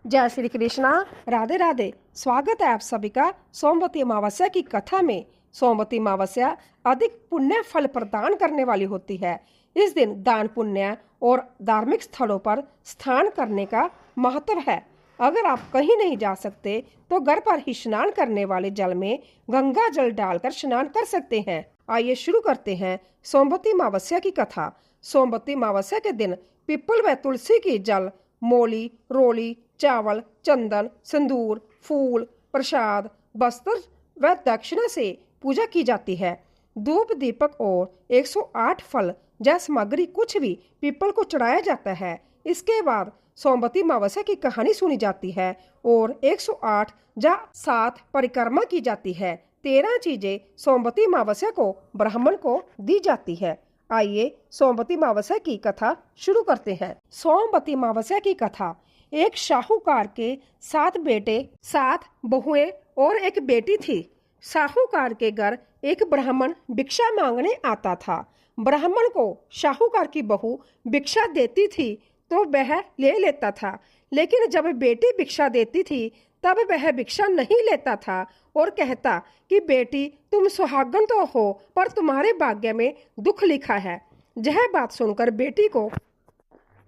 जय श्री कृष्णा। राधे राधे। स्वागत है आप सभी का सोमवती अमावस्या की कथा में। सोमवती अमावस्या अधिक पुण्य फल प्रदान करने वाली होती है। इस दिन दान पुण्य और धार्मिक स्थलों पर स्नान करने का महत्व है। अगर आप कहीं नहीं जा सकते तो घर पर ही स्नान करने वाले जल में गंगा जल डालकर स्नान कर सकते हैं। आइए शुरू करते हैं सोमवती अमावस्या की कथा। सोमवती अमावस्या के दिन पीपल व तुलसी की जल, मोली, रोली, चावल, चंदन, सिंदूर, फूल, प्रसाद, वस्त्र व दक्षिणा से पूजा की जाती है। धूप, दीपक और 108 फल या सामग्री कुछ भी पीपल को चढ़ाया जाता है। इसके बाद सोमवती अमावस्या की कहानी सुनी जाती है और 108 या 7 परिक्रमा की जाती है। 13 चीजें सोमवती अमावस्या को ब्राह्मण को दी जाती है। आइए सोमवती अमावस्या की कथा शुरू करते हैं। सोमवती अमावस्या की कथा। एक साहूकार के 7 बेटे, 7 बहुएं और एक बेटी थी। साहूकार के घर एक ब्राह्मण भिक्षा मांगने आता था। ब्राह्मण को साहूकार की बहू भिक्षा देती थी तो वह ले लेता था, लेकिन जब बेटी भिक्षा देती थी तब वह भिक्षा नहीं लेता था और कहता कि बेटी, तुम सुहागन तो हो पर तुम्हारे भाग्य में दुख लिखा है। यह बात सुनकर बेटी को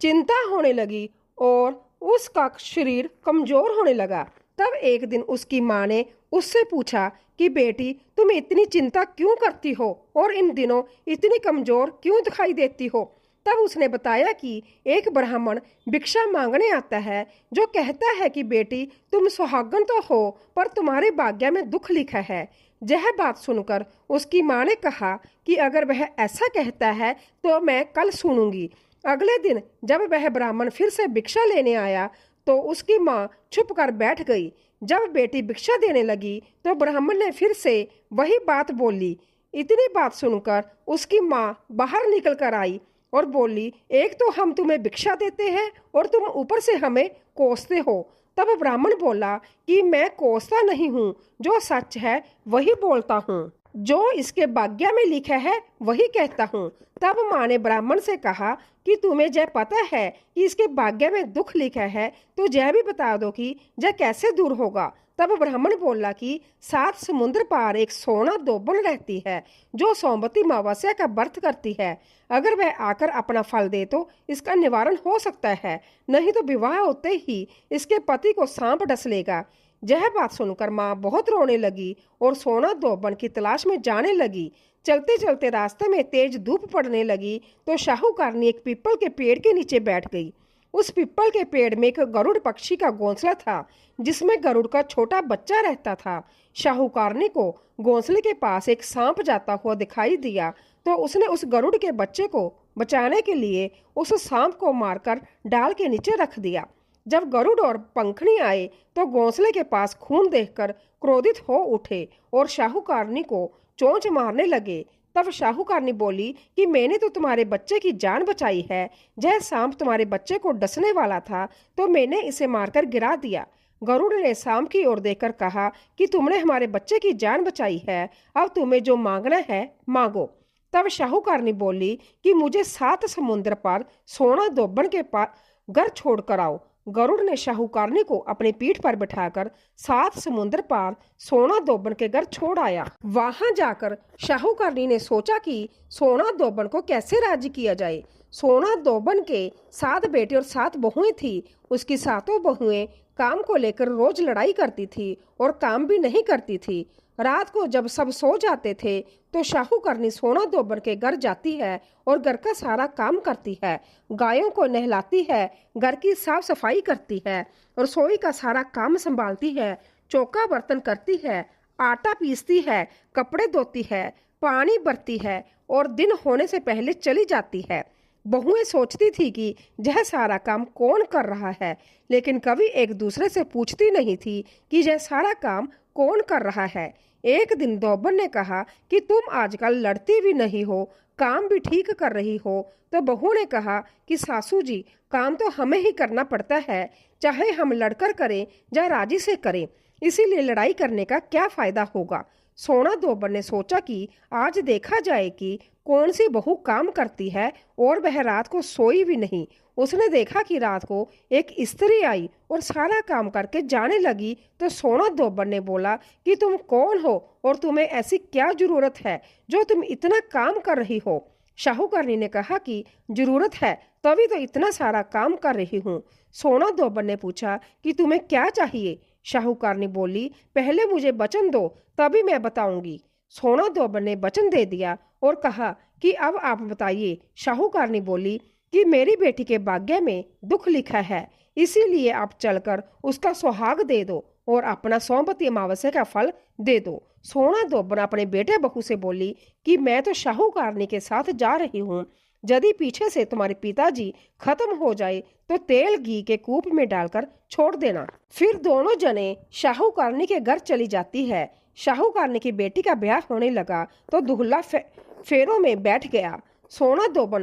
चिंता होने लगी और उसका शरीर कमजोर होने लगा। तब एक दिन उसकी माँ ने उससे पूछा कि बेटी, तुम इतनी चिंता क्यों करती हो और इन दिनों इतनी कमजोर क्यों दिखाई देती हो। तब उसने बताया कि एक ब्राह्मण भिक्षा मांगने आता है जो कहता है कि बेटी, तुम सुहागन तो हो पर तुम्हारे भाग्य में दुख लिखा है। यह बात सुनकर उसकी माँ ने कहा कि अगर वह ऐसा कहता है तो मैं कल सुनूंगी। अगले दिन जब वह ब्राह्मण फिर से भिक्षा लेने आया तो उसकी माँ छुप कर बैठ गई। जब बेटी भिक्षा देने लगी तो ब्राह्मण ने फिर से वही बात बोली। इतनी बात सुनकर उसकी माँ बाहर निकल कर आई और बोली, एक तो हम तुम्हें भिक्षा देते हैं और तुम ऊपर से हमें कोसते हो। तब ब्राह्मण बोला कि मैं कोसता नहीं हूँ, जो सच है वही बोलता हूँ, जो इसके भाग्य में लिखा है वही कहता हूँ। तब माँ ने ब्राह्मण से कहा कि तुम्हें यह पता है कि इसके भाग्य में दुख लिखा है तो यह भी बता दो कि यह कैसे दूर होगा। तब ब्राह्मण बोला कि 7 समुद्र पार एक सोना दोबन रहती है जो सोमवती अमावस्या का व्रत करती है। अगर वह आकर अपना फल दे तो इसका निवारण हो सकता है, नहीं तो विवाह होते ही इसके पति को सांप डस लेगा। यह बात सुनकर माँ बहुत रोने लगी और सोना दोबन की तलाश में जाने लगी। चलते चलते रास्ते में तेज धूप पड़ने लगी तो साहूकारनी एक पीपल के पेड़ के नीचे बैठ गई। उस पीपल के पेड़ में एक गरुड़ पक्षी का घोंसला था जिसमें गरुड़ का छोटा बच्चा रहता था। साहूकारनी को घोंसले के पास एक सांप जाता हुआ दिखाई दिया तो उसने उस गरुड़ के बच्चे को बचाने के लिए उस सांप को मारकर डाल के नीचे रख दिया। जब गरुड़ और पंखनी आए तो घोंसले के पास खून देखकर क्रोधित हो उठे और साहूकारनी को चोंच मारने लगे। तब साहूकारनी बोली कि मैंने तो तुम्हारे बच्चे की जान बचाई है। यह सांप तुम्हारे बच्चे को डसने वाला था तो मैंने इसे मारकर गिरा दिया। गरुड़ ने सांप की ओर देखकर कहा कि तुमने हमारे बच्चे की जान बचाई है, अब तुम्हें जो मांगना है मांगो। तब साहूकारनी बोली कि मुझे 7 समुद्र पर सोना दोबन के पास घर छोड़कर आओ। गरुड़ ने साहूकारनी को अपनी पीठ पर बिठाकर 7 समुद्र पार सोना दोबन के घर छोड़ आया। वहां जाकर साहूकारनी ने सोचा कि सोना दोबन को कैसे राजी किया जाए। सोना दोबन के 7 बेटे और 7 बहुएं थी। उसकी 7 बहुएं काम को लेकर रोज लड़ाई करती थी और काम भी नहीं करती थी। रात को जब सब सो जाते थे तो साहूकारनी सोना दोबन के घर जाती है और घर का सारा काम करती है। गायों को नहलाती है, घर की साफ सफाई करती है, रसोई का सारा काम संभालती है, चौका बर्तन करती है, आटा पीसती है, कपड़े धोती है, पानी भरती है और दिन होने से पहले चली जाती है। बहुएं सोचती थी कि यह सारा काम कौन कर रहा है, लेकिन कभी एक दूसरे से पूछती नहीं थी कि यह सारा काम कौन कर रहा है। एक दिन दोबन ने कहा कि तुम आजकल लड़ती भी नहीं हो, काम भी ठीक कर रही हो। तो बहू ने कहा कि सासू जी, काम तो हमें ही करना पड़ता है, चाहे हम लड़कर करें या राजी से करें, इसीलिए लड़ाई करने का क्या फायदा होगा। सोना दोबर ने सोचा कि आज देखा जाए कि कौन सी बहू काम करती है, और वह रात को सोई भी नहीं। उसने देखा कि रात को एक स्त्री आई और सारा काम करके जाने लगी। तो सोना दोबर ने बोला कि तुम कौन हो और तुम्हें ऐसी क्या जरूरत है जो तुम इतना काम कर रही हो। शाहूकारनी ने कहा कि जरूरत है तभी तो इतना सारा काम कर रही हूँ। सोना दोबर ने पूछा कि तुम्हें क्या चाहिए। शाहूकारनी बोली, पहले मुझे वचन दो तभी मैं बताऊंगी। सोना दोबर ने वचन दे दिया और कहा कि अब आप बताइए। शाहूकारनी बोली कि मेरी बेटी के भाग्य में दुख लिखा है, इसीलिए आप चलकर उसका सुहाग दे दो और अपना सोमवती अमावस्या का फल दे दो। सोना दोबर अपने बेटे बहू से बोली कि मैं तो शाहूकारनी के साथ जा रही हूँ। यदि पीछे से तुम्हारे पिताजी खत्म हो जाए तो तेल घी के कूप में डालकर छोड़ देना। फिर दोनों जने शाहूकारनी के घर चली जाती है। शाहूकारनी की बेटी का ब्याह होने लगा तो दूल्हा फेरों में बैठ गया। सोना दोबर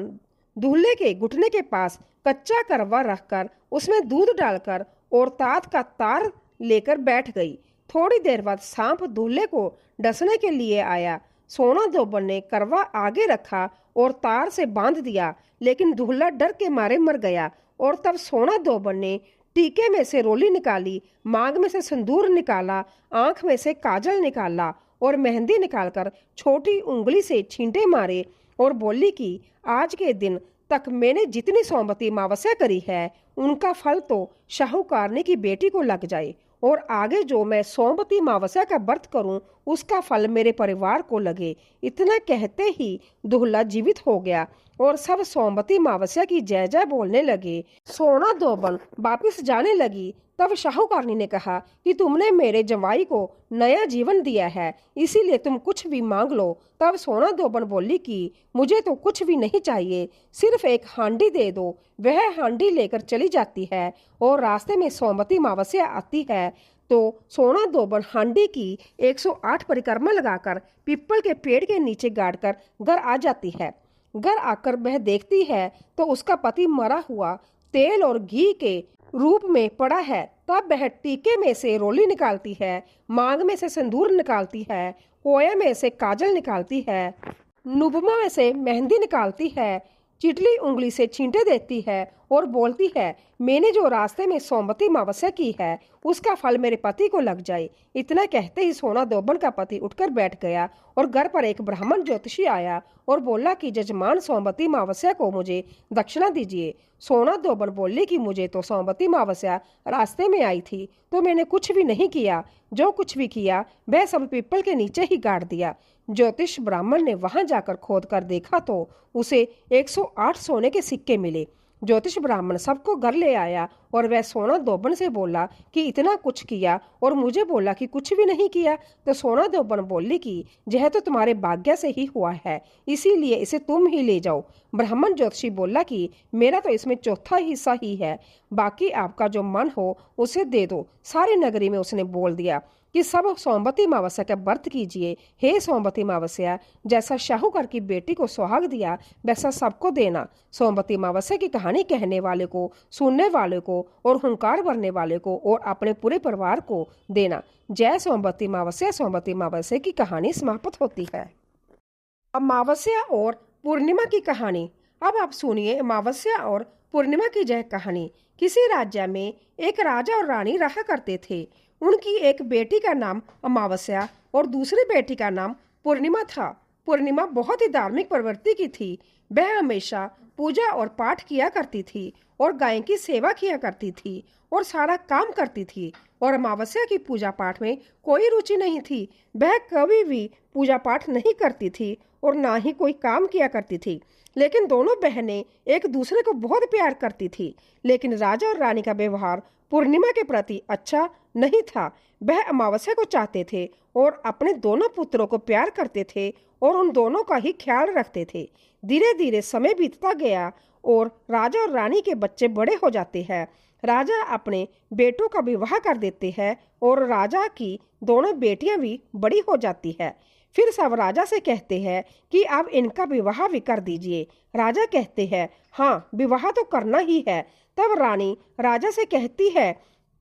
दूल्हे के घुटने के पास कच्चा करवा रखकर उसमें दूध डालकर और तात का तार लेकर बैठ गई। थोड़ी देर बाद सांप दूल्हे को डसने के लिए आया। सोना दोबर ने करवा आगे रखा और तार से बांध दिया, लेकिन दूल्हा डर के मारे मर गया। और तब सोना दोबर ने टीके में से रोली निकाली, मांग में से सिंदूर निकाला, आंख में से काजल निकाला और मेहंदी निकालकर छोटी उंगली से छींटे मारे और बोली कि आज के दिन तक मैंने जितनी सोमवती अमावस्या करी है उनका फल तो शाहूकारनी की बेटी को लग जाए, और आगे जो मैं सोमवती अमावस्या का व्रत करूं उसका फल मेरे परिवार को लगे। इतना कहते ही दूल्हा जीवित हो गया और सब सोमवती अमावस्या की जय जय बोलने लगे। सोना दोबर वापिस जाने लगी तब शाहूकारनी ने कहा कि तुमने मेरे जवाई को नया जीवन दिया है, इसीलिए तुम कुछ भी मांग लो। तब सोना दोबर बोली कि मुझे तो कुछ भी नहीं चाहिए, सिर्फ एक हांडी दे दो। वह हांडी लेकर चली जाती है और रास्ते में सोमवती अमावस्या आती है तो सोना दोबर हांडी की 108 परिक्रमा लगाकर पीपल के पेड़ के नीचे गाड़कर घर आ जाती है। घर आकर वह देखती है तो उसका पति मरा हुआ तेल और घी के रूप में पड़ा है। तब वह टीके में से रोली निकालती है, मांग में से सिंदूर निकालती है, कोया में से काजल निकालती है, नुबमा में से मेहंदी निकालती है, चिटली उंगली से छींटे देती है और बोलती है, मैंने जो रास्ते में सोमवती अमावस्या की है उसका फल मेरे पति को लग जाए। इतना कहते ही सोना दोबर का पति उठकर बैठ गया और घर पर एक ब्राह्मण ज्योतिषी आया और बोला कि जजमान सोमवती अमावस्या को मुझे दक्षिणा दीजिए। सोना दोबर बोली कि मुझे तो सोमवती अमावस्या रास्ते में आई थी तो मैंने कुछ भी नहीं किया, जो कुछ भी किया वह सब पीपल के नीचे ही गाड़ दिया। ज्योतिष ब्राह्मण ने वहां जाकर खोद कर देखा तो उसे 108 सोने के सिक्के मिले। ज्योतिष ब्राह्मण सबको घर ले आया और वह सोना दोबर से बोला कि इतना कुछ किया और मुझे बोला कि कुछ भी नहीं किया। तो सोना दोबर बोली कि यह तो तुम्हारे भाग्य से ही हुआ है, इसीलिए इसे तुम ही ले जाओ। ब्राह्मण ज्योतिषी बोला कि मेरा तो इसमें चौथा हिस्सा ही है, बाकी आपका जो मन हो उसे दे दो। सारी नगरी में उसने बोल दिया कि सब सोमवती अमावस्या का व्रत कीजिए। हे सोमवती अमावस्या, जैसा शाहूकार की बेटी को सुहाग दिया वैसा सबको देना। सोमवती अमावस्या की कहानी कहने वाले को, सुनने वाले को और हुंकार भरने वाले को और अपने पूरे परिवार को देना। जय सोमवती अमावस्या। सोमवती अमावस्या की कहानी समाप्त होती है। अमावस्या और पूर्णिमा की कहानी। अब आप सुनिए अमावस्या और पूर्णिमा की यह कहानी। किसी राज्य में एक राजा और रानी रहा करते थे। उनकी एक बेटी का नाम अमावस्या और दूसरी बेटी का नाम पूर्णिमा था। पूर्णिमा बहुत ही धार्मिक प्रवृत्ति की थी। वह हमेशा पूजा और पाठ किया करती थी और गाय की सेवा किया करती थी और सारा काम करती थी। और अमावस्या की पूजा पाठ में कोई रुचि नहीं थी। वह कभी भी पूजा पाठ नहीं करती थी और ना ही कोई काम किया करती थी। लेकिन दोनों बहनें एक दूसरे को बहुत प्यार करती थी। लेकिन राजा और रानी का व्यवहार पूर्णिमा के प्रति अच्छा नहीं था। वह अमावस्या को चाहते थे और अपने दोनों पुत्रों को प्यार करते थे और उन दोनों का ही ख्याल रखते थे। धीरे धीरे समय बीतता गया और राजा और रानी के बच्चे बड़े हो जाते हैं। राजा अपने बेटों का विवाह कर देते हैं और राजा की दोनों बेटियां भी बड़ी हो जाती है। फिर सब राजा से कहते हैं कि अब इनका विवाह भी कर दीजिए। राजा कहते हैं हाँ, विवाह तो करना ही है। तब रानी राजा से कहती है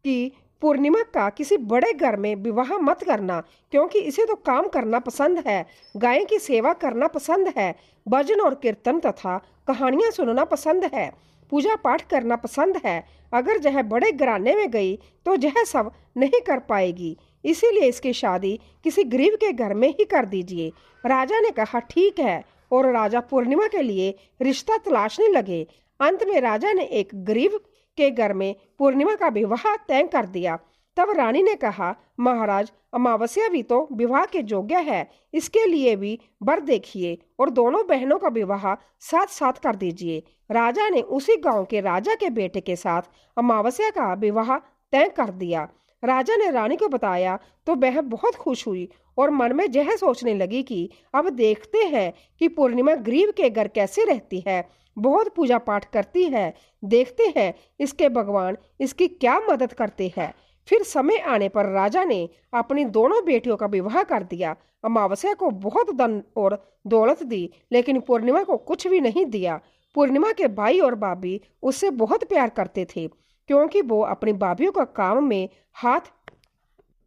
कि पूर्णिमा का किसी बड़े घर में विवाह मत करना, क्योंकि इसे तो काम करना पसंद है, गाय की सेवा करना पसंद है, भजन और कीर्तन तथा कहानियां सुनना पसंद है, पूजा पाठ करना पसंद है। अगर यह बड़े घराने में गई तो यह सब नहीं कर पाएगी, इसीलिए इसकी शादी किसी गरीब के घर में ही कर दीजिए। राजा ने कहा ठीक है, और राजा पूर्णिमा के लिए रिश्ता तलाशने लगे। अंत में राजा ने एक गरीब के घर में पूर्णिमा का विवाह तय कर दिया। तब रानी ने कहा, महाराज, अमावस्या भी तो विवाह के योग्य है, इसके लिए भी वर देखिए और दोनों बहनों का विवाह साथ साथ कर दीजिए। राजा ने उसी गांव के राजा के बेटे के साथ अमावस्या का विवाह तय कर दिया। राजा ने रानी को बताया तो वह बहुत खुश हुई और मन में यह सोचने लगी कि अब देखते हैं कि पूर्णिमा गरीब के घर कैसे रहती है, बहुत पूजा पाठ करती है, देखते हैं इसके भगवान इसकी क्या मदद करते हैं। फिर समय आने पर राजा ने अपनी दोनों बेटियों का विवाह कर दिया। अमावस्या को बहुत धन और दौलत दी, लेकिन पूर्णिमा को कुछ भी नहीं दिया। पूर्णिमा के भाई और भाभी उससे बहुत प्यार करते थे, क्योंकि वो अपनी भाभीयों का काम में हाथ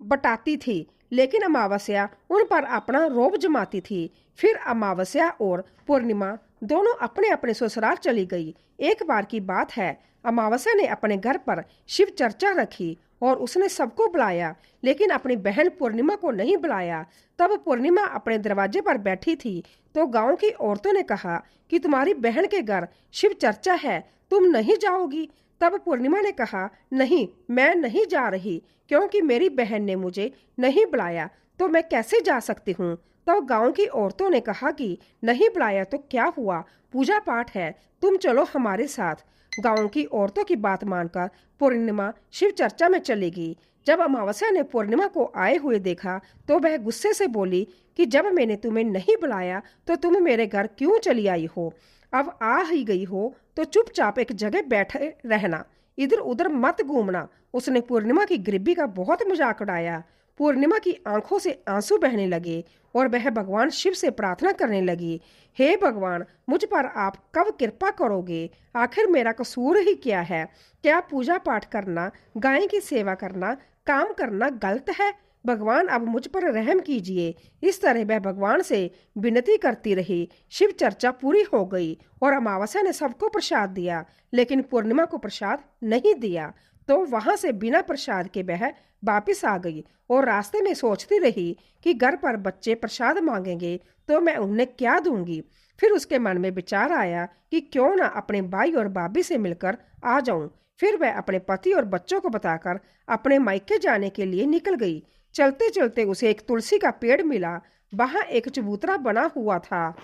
बटाती थी, लेकिन अमावस्या उन पर अपना रोब जमाती थी। फिर अमावस्या और पूर्णिमा दोनों अपने अपने ससुराल चली गई। एक बार की बात है, अमावस्या ने अपने घर पर शिव चर्चा रखी और उसने सबको बुलाया, लेकिन अपनी बहन पूर्णिमा को नहीं बुलाया। तब पूर्णिमा अपने दरवाजे पर बैठी थी तो गांव की औरतों ने कहा कि तुम्हारी बहन के घर शिव चर्चा है, तुम नहीं जाओगी? तब पूर्णिमा ने कहा, नहीं, मैं नहीं जा रही, क्योंकि मेरी बहन ने मुझे नहीं बुलाया तो मैं कैसे जा सकती हूँ। तब गांव की औरतों ने कहा कि नहीं बुलाया तो क्या हुआ, पूजा पाठ है, तुम चलो हमारे साथ। गांव की औरतों की बात मानकर पूर्णिमा शिव चर्चा में चली गई। जब अमावस्या ने पूर्णिमा को आए हुए देखा तो वह गुस्से से बोली कि जब मैंने तुम्हें नहीं बुलाया तो तुम मेरे घर क्यों चली आई हो? अब आ ही गई हो तो चुपचाप एक जगह बैठे रहना, इधर उधर मत घूमना। उसने पूर्णिमा की गरीबी का बहुत मजाक उड़ाया। पूर्णिमा की आंखों से आंसू बहने लगे और वह भगवान शिव से प्रार्थना करने लगी, हे भगवान, मुझ पर आप कब कृपा करोगे? आखिर मेरा कसूर ही क्या है? क्या पूजा पाठ करना, गाय की सेवा करना, काम करना गलत है? भगवान अब मुझ पर रहम कीजिए। इस तरह वह भगवान से विनती करती रही। शिव चर्चा पूरी हो गई और अमावस्या ने सबको प्रसाद दिया, लेकिन पूर्णिमा को प्रसाद नहीं दिया। तो वहां से बिना प्रसाद के वह वापिस आ गई और रास्ते में सोचती रही कि घर पर बच्चे प्रसाद मांगेंगे तो मैं उन्हें क्या दूंगी। फिर उसके मन में विचार आया कि क्यों ना अपने भाई और भाभी से मिलकर आ जाऊं। फिर वह अपने पति और बच्चों को बताकर अपने मायके जाने के लिए निकल गई। चलते चलते उसे एक तुलसी का पेड़ मिला। वहां एक चबूतरा बना हुआ था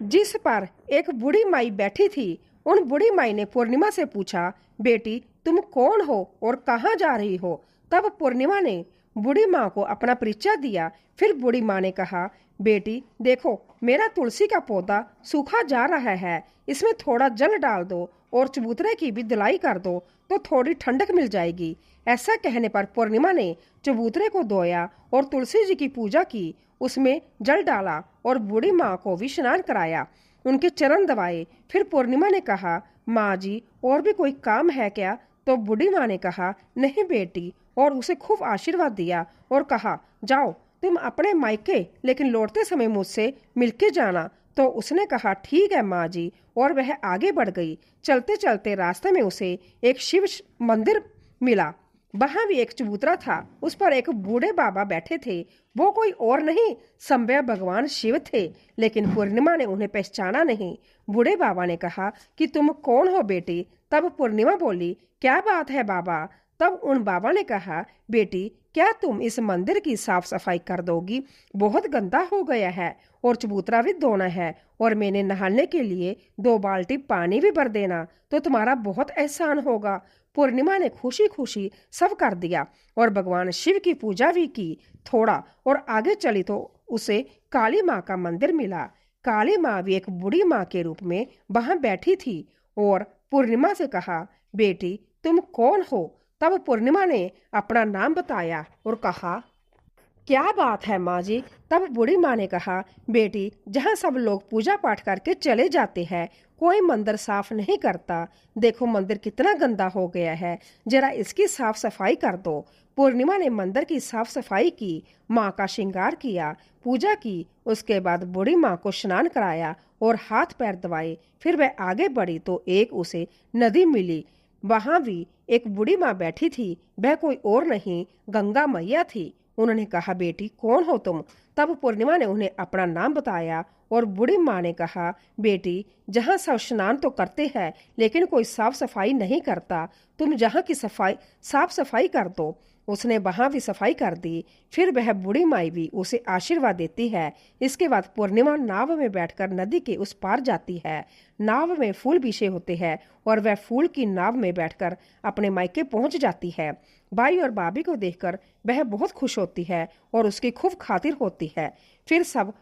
जिस पर एक बूढ़ी माई बैठी थी। उन बूढ़ी माई ने पूर्णिमा से पूछा, बेटी, तुम कौन हो और कहाँ जा रही हो? तब पूर्णिमा ने बूढ़ी माँ को अपना परिचय दिया। फिर बूढ़ी माँ ने कहा, बेटी देखो, मेरा तुलसी का पौधा सूखा जा रहा है, इसमें थोड़ा जल डाल दो और चबूतरे की भी धुलाई कर दो तो थोड़ी ठंडक मिल जाएगी। ऐसा कहने पर पूर्णिमा ने चबूतरे को धोया और तुलसी जी की पूजा की, उसमें जल डाला और बूढ़ी माँ को भी स्नान कराया, उनके चरण दबाए। फिर पूर्णिमा ने कहा, माँ जी, और भी कोई काम है क्या? तो बूढ़ी माँ ने कहा, नहीं बेटी, और उसे खूब आशीर्वाद दिया और कहा, जाओ तुम अपने मायके, लेकिन लौटते समय मुझसे मिलके जाना। तो उसने कहा, ठीक है माँ जी, और वह आगे बढ़ गई। चलते चलते रास्ते में उसे एक शिव मंदिर मिला। वहां भी एक चबूतरा था, उस पर एक बूढ़े बाबा बैठे थे। वो कोई और नहीं, स्वयं भगवान शिव थे, लेकिन पूर्णिमा ने उन्हें पहचाना नहीं। बूढ़े बाबा ने कहा कि तुम कौन हो बेटी? तब पूर्णिमा बोली, क्या बात है बाबा? तब उन बाबा ने कहा, बेटी, क्या तुम इस मंदिर की साफ सफाई कर दोगी? बहुत गंदा हो गया है और चबूतरा भी धोना है, और मैंने नहाने के लिए 2 बाल्टी पानी भी भर देना, तो तुम्हारा बहुत एहसान होगा। पूर्णिमा ने खुशी खुशी सब कर दिया और भगवान शिव की पूजा भी की। थोड़ा और आगे चली तो उसे काली माँ का मंदिर मिला। काली माँ भी एक बूढ़ी माँ के रूप में वहां बैठी थी और पूर्णिमा से कहा, बेटी, तुम कौन हो? तब पूर्णिमा ने अपना नाम बताया और कहा, क्या बात है माँ जी? तब बूढ़ी माँ ने कहा, बेटी, जहाँ सब लोग पूजा पाठ करके चले जाते हैं कोई मंदिर साफ नहीं करता। देखो मंदिर कितना गंदा हो गया है, जरा इसकी साफ सफाई कर दो। पूर्णिमा ने मंदिर की साफ सफाई की, माँ का श्रृंगार किया, पूजा की। उसके बाद बूढ़ी माँ को स्नान कराया और हाथ पैर दबाए। फिर वह आगे बढ़ी तो एक उसे नदी मिली। वहां भी एक बूढ़ी माँ बैठी थी। वह कोई और नहीं, गंगा मैया थी। उन्होंने कहा, बेटी कौन हो तुम? तब पूर्णिमा ने उन्हें अपना नाम बताया और बूढ़ी माँ ने कहा, बेटी जहाँ सब स्नान तो करते हैं लेकिन कोई साफ सफाई नहीं करता, तुम जहाँ की साफ सफाई कर दो। उसने वहां भी सफाई कर दी। फिर वह बूढ़ी माई भी उसे आशीर्वाद देती है। इसके बाद पूर्णिमा नाव में बैठकर नदी के उस पार जाती है। नाव में फूल बिछे होते हैं और वह फूल की नाव में बैठकर अपने मायके पहुंच जाती है। भाई और भाभी को देखकर वह बहुत खुश होती है और उसकी खूब खातिर होती है। फिर सब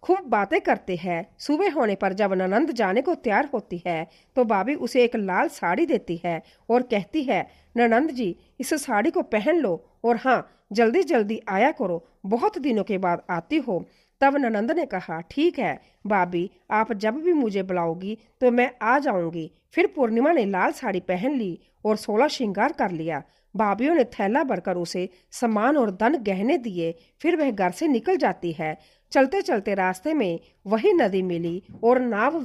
खूब बातें करते हैं। सुबह होने पर जब ननंद जाने को तैयार होती है तो भाभी उसे एक लाल साड़ी देती है और कहती है, ननंद जी इस साड़ी को पहन लो और हाँ जल्दी जल्दी आया करो, बहुत दिनों के बाद आती हो। तब ननंद ने कहा, ठीक है भाभी, आप जब भी मुझे बुलाओगी तो मैं आ जाऊंगी। फिर पूर्णिमा ने लाल साड़ी पहन ली और 16 श्रृंगार कर लिया। भाभीियों ने थैला भरकर उसे सामान और धन गहने दिए। फिर वह घर से निकल जाती है। चलते चलते रास्ते में वही नदी मिली और नाव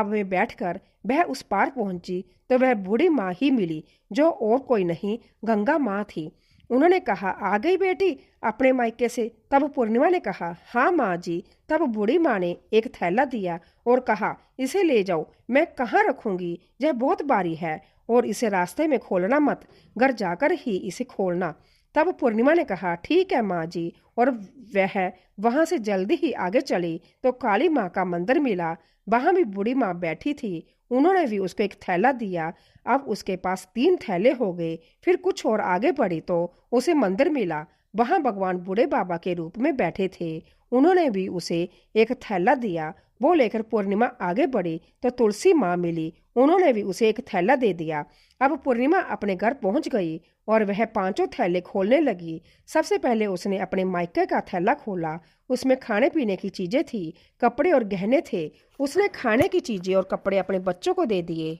में बैठकर वह उस पार पहुंची तो वह बूढ़ी माँ ही मिली, जो और कोई नहीं गंगा माँ थी। उन्होंने कहा, आ गई बेटी अपने मायके से? तब पूर्णिमा ने कहा, हाँ माँ जी। तब बूढ़ी माँ ने एक थैला दिया और कहा, इसे ले जाओ, मैं कहाँ रखूंगी, यह बहुत भारी है और इसे रास्ते में खोलना मत, घर जाकर ही इसे खोलना। तब पूर्णिमा ने कहा, ठीक है माँ जी। और वह वहां से जल्दी ही आगे चली तो काली माँ का मंदिर मिला। वहां भी बूढ़ी माँ बैठी थी। उन्होंने भी उसको एक थैला दिया। अब उसके पास 3 थैले हो गए। फिर कुछ और आगे बढ़ी तो उसे मंदिर मिला। वहां भगवान बूढ़े बाबा के रूप में बैठे थे। उन्होंने भी उसे एक थैला दिया। वो लेकर पूर्णिमा आगे बढ़ी तो तुलसी माँ मिली। उन्होंने भी उसे एक थैला दे दिया। अब पूर्णिमा अपने घर पहुंच गई और वह 5 थैले खोलने लगी। सबसे पहले उसने अपने मायके का थैला खोला। उसमें खाने पीने की चीजें थी, कपड़े और गहने थे। उसने खाने की चीजें और कपड़े अपने बच्चों को दे दिए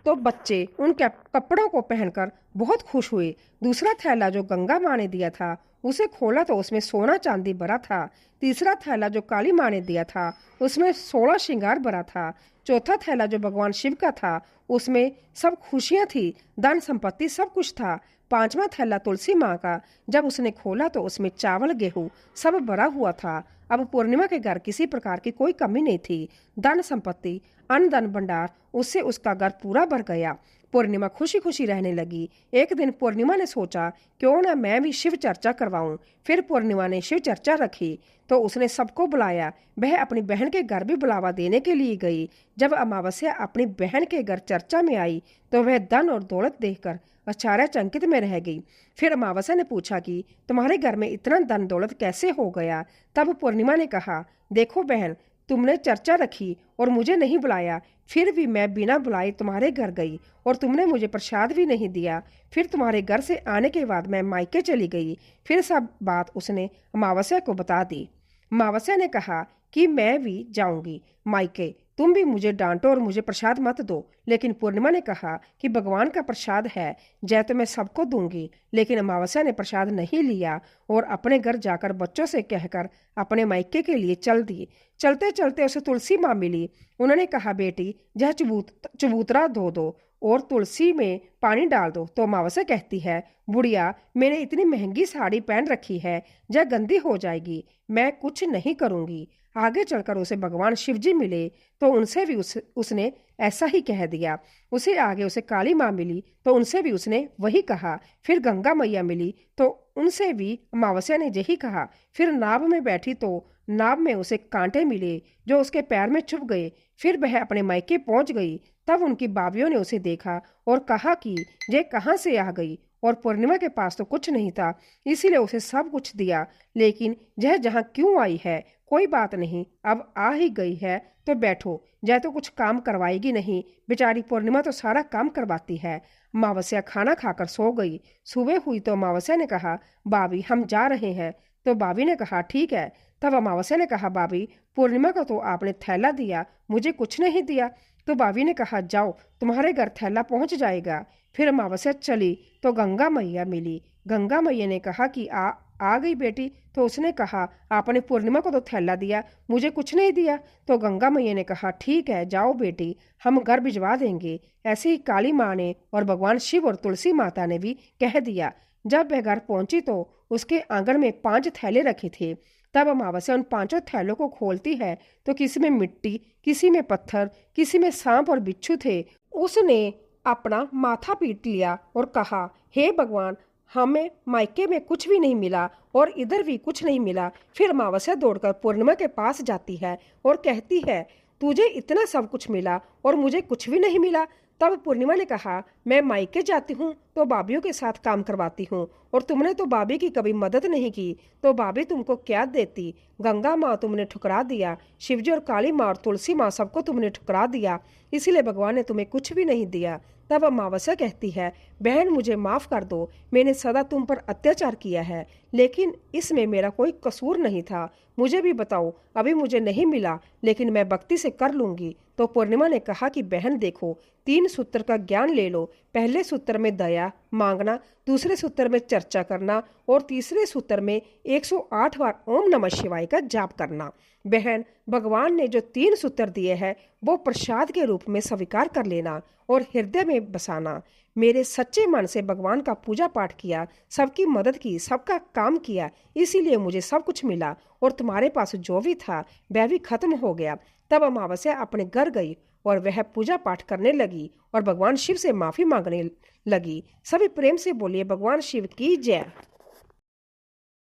तो बच्चे उन कपड़ों को पहनकर बहुत खुश हुए। दूसरा थैला जो गंगा माँ ने दिया था उसे खोला तो उसमें सोना चांदी भरा था। तीसरा थैला जो काली माँ ने दिया था उसमें 16 श्रृंगार भरा था। चौथा थैला जो भगवान शिव का था उसमें सब खुशियां थी, धन संपत्ति सब कुछ था। 5वां थैला तुलसी माँ का जब उसने खोला तो उसमें चावल गेहूं सब भरा हुआ था। अब पूर्णिमा के घर किसी प्रकार की कोई कमी नहीं थी। धन संपत्ति अन्न धन भंडार उससे उसका घर पूरा भर गया। पूर्णिमा खुशी खुशी रहने लगी। एक दिन पूर्णिमा ने सोचा, क्यों ना मैं भी शिव चर्चा करवाऊं। फिर पूर्णिमा ने शिव चर्चा रखी तो उसने सबको बुलाया। वह अपनी बहन के घर भी बुलावा देने के लिए गई। जब अमावस्या अपनी बहन के घर चर्चा में आई तो वह धन और दौलत देखकर आश्चर्यचकित में रह गई। फिर अमावस्या ने पूछा कि तुम्हारे घर में इतना धन दौलत कैसे हो गया? तब पूर्णिमा ने कहा, देखो बहन, तुमने चर्चा रखी और मुझे नहीं बुलाया, फिर भी मैं बिना बुलाए तुम्हारे घर गई और तुमने मुझे प्रसाद भी नहीं दिया। फिर तुम्हारे घर से आने के बाद मैं मायके चली गई। फिर सब बात उसने अमावस्या को बता दी। अमावस्या ने कहा कि मैं भी जाऊंगी मायके, तुम भी मुझे डांटो और मुझे प्रसाद मत दो। लेकिन पूर्णिमा ने कहा कि भगवान का प्रसाद है, जय तो मैं सबको दूंगी। लेकिन अमावस्या ने प्रसाद नहीं लिया और अपने घर जाकर बच्चों से कहकर अपने मायके के लिए चल दी। चलते चलते उसे तुलसी माँ मिली। उन्होंने कहा, बेटी यह चबूतरा धो दो और तुलसी में पानी डाल दो। तो अमावस्या कहती है, बुढ़िया मैंने इतनी महंगी साड़ी पहन रखी है, यह गंदी हो जाएगी, मैं कुछ नहीं करूंगी। आगे चलकर उसे भगवान शिव जी मिले तो उनसे भी उसने ऐसा ही कह दिया। उसे आगे उसे काली माँ मिली तो उनसे भी उसने वही कहा। फिर गंगा मैया मिली तो उनसे भी अमावस्या ने यही कहा। फिर नाव में बैठी तो नाव में उसे कांटे मिले जो उसके पैर में चुभ गए। फिर वह अपने मायके पहुंच गई। तब उनकी भाभीियों ने उसे देखा और कहा कि ये कहाँ से आ गई, और पूर्णिमा के पास तो कुछ नहीं था, इसीलिए उसे सब कुछ दिया। लेकिन यह जहाँ क्यों आई है? कोई बात नहीं, अब आ ही गई है तो बैठो, यह तो कुछ काम करवाएगी नहीं। बेचारी पूर्णिमा तो सारा काम करवाती है। अमावस्या खाना खाकर सो गई। सुबह हुई तो अमावस्या ने कहा, भाभी हम जा रहे हैं, तो भाभी ने कहा ठीक है। तब अमावस्या ने कहा भाभी, पूर्णिमा को तो आपने थैला दिया, मुझे कुछ नहीं दिया। तो भाभी ने कहा जाओ, तुम्हारे घर थैला पहुंच जाएगा। फिर अमावस्या चली तो गंगा मैया मिली। गंगा मैया ने कहा कि आ गई बेटी। तो उसने कहा आपने पूर्णिमा को तो थैला दिया, मुझे कुछ नहीं दिया। तो गंगा मैया ने कहा ठीक है, जाओ बेटी, हम घर भिजवा देंगे। ऐसे ही काली माँ ने और भगवान शिव और तुलसी माता ने भी कह दिया। जब वह घर पहुंची तो उसके आंगन में 5 थैले रखे थे। तब अमावस्या उन 5 थैलों को खोलती है तो किसी में मिट्टी, किसी में पत्थर, किसी में सांप और बिच्छू थे। उसने अपना माथा पीट लिया और कहा हे भगवान, हमें मायके में कुछ भी नहीं मिला और इधर भी कुछ नहीं मिला। फिर अमावस्या दौड़कर पूर्णिमा के पास जाती है और कहती है तुझे इतना सब कुछ मिला और मुझे कुछ भी नहीं मिला। तब पूर्णिमा ने कहा मैं मायके जाती हूँ तो भाभीयों के साथ काम करवाती हूँ और तुमने तो भाभी की कभी मदद नहीं की, तो भाभी तुमको क्या देती। गंगा माँ तुमने ठुकरा दिया, शिवजी और काली माँ और तुलसी माँ सबको तुमने ठुकरा दिया, इसीलिए भगवान ने तुम्हें कुछ भी नहीं दिया। तब अमावस्या कहती है बहन मुझे माफ़ कर दो, मैंने सदा तुम पर अत्याचार किया है, लेकिन इसमें मेरा कोई कसूर नहीं था। मुझे भी बताओ, अभी मुझे नहीं मिला लेकिन मैं भक्ति से कर लूंगी। तो पूर्णिमा ने कहा कि बहन देखो, 3 सूत्र का ज्ञान ले लो। पहले सूत्र में दया मांगना, दूसरे सूत्र में चर्चा करना और तीसरे सूत्र में 108 बार ओम नमः शिवाय का जाप करना। बहन, भगवान ने जो 3 सूत्र दिए हैं वो प्रसाद के रूप में स्वीकार कर लेना और हृदय में बसाना। मेरे सच्चे मन से भगवान का पूजा पाठ किया, सबकी मदद की, सबका काम किया, इसीलिए मुझे सब कुछ मिला और तुम्हारे पास जो भी था वह भी खत्म हो गया। तब अमावस्या अपने घर गई और वह पूजा पाठ करने लगी और भगवान शिव से माफी मांगने लगी। सभी प्रेम से बोलिए भगवान शिव की जय।